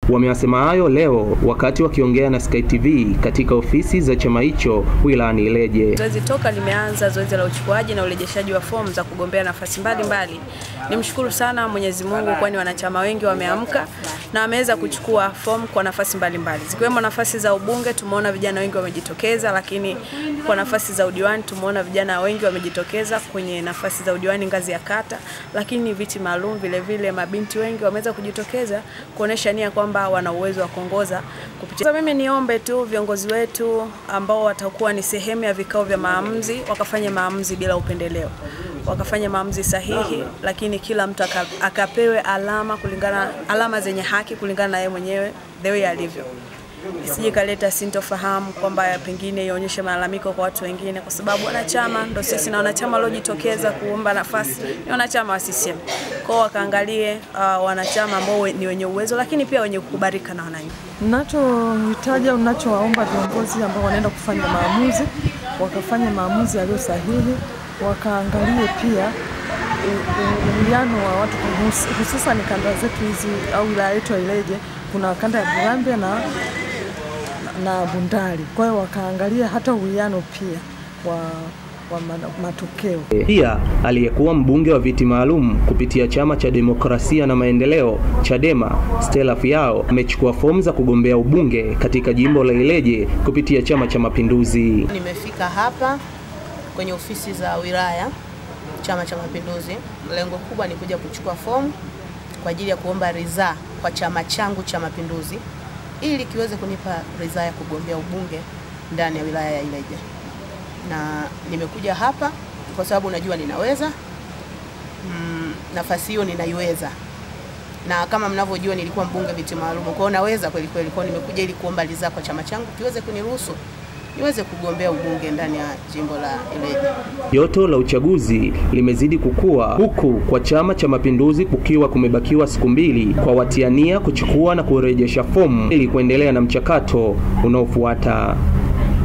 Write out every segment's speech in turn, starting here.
Wameyasema hayo leo wakati wakiongea na Sky TV katika ofisi za chama hicho wilayani Ileje. Zoezi toka limeanza zoezi la uchukuaji na urejeshaji wa fomu za kugombea nafasi mbalimbali. Nimshukuru sana Mwenyezi Mungu kwani wanachama wengi wameamka na wameweza kuchukua fomu kwa nafasi mbalimbali. Zikiwemo nafasi za ubunge tumeona vijana wengi wamejitokeza, lakini kwa nafasi za udiwani tumeona vijana wengi wamejitokeza kwenye nafasi za udiwani ngazi ya kata, lakini viti maalum vile vile mabinti wengi wameweza kujitokeza kuonesha nia kwamba wana uwezo wa kuongoza kupitia. Sasa mimi niombe tu viongozi wetu ambao watakuwa ni sehemu ya vikao vya maamuzi wakafanye maamuzi bila upendeleo. Wakafanya maamuzi sahihi, lakini kila mtu akapewe alama zenye haki kulingana na yeye mwenyewe the way alivyo. Isije kaleta sintofahamu kwamba pengine ionyeshe malalamiko kwa watu wengine, kwa sababu wanachama ndo sisi na wanachama waliojitokeza kuomba nafasi ni wanachama wa CCM. Kwa wakaangalie wanachama ambao ni wenye uwezo lakini pia wenye kukubalika na wananchi. Ninachohitaji au ninachowaomba viongozi ambao wanaenda kufanya maamuzi, wakafanya maamuzi yaliyo sahihi, wakaangalie pia uwiano wa watu hususan kanda zetu hizi au wilaya yetu ya Ileje, kuna kanda ya Burambe na Bundari. Kwa hiyo wakaangalia hata uwiano pia wa matokeo. Pia aliyekuwa mbunge wa viti maalum kupitia chama cha Demokrasia na Maendeleo Chadema, Stella Fiao, amechukua fomu za kugombea ubunge katika jimbo la Ileje kupitia Chama cha Mapinduzi. Nimefika hapa kwenye ofisi za wilaya Chama cha Mapinduzi. Lengo kubwa ni kuja kuchukua fomu kwa ajili ya kuomba ridhaa kwa chama changu cha Mapinduzi ili kiweze kunipa ridhaa ya kugombea ubunge ndani ya wilaya ya Ileje. Na nimekuja hapa kwa sababu najua ninaweza, nafasi hiyo ninaiweza. Na kama mnavyojua nilikuwa mbunge viti maalum, kwa hiyo naweza kweli kweli. Kwa nimekuja ili kuomba ridhaa kwa chama changu kiweze kuniruhusu niweze kugombea ubunge ndani ya jimbo la Ileje. Joto la uchaguzi limezidi kukua, huku kwa Chama cha Mapinduzi kukiwa kumebakiwa siku 2 kwa watiania kuchukua na kurejesha fomu ili kuendelea na mchakato unaofuata.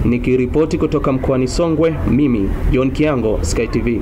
Nikiripoti kutoka mkoani Songwe, mimi John Kiango, Sky TV.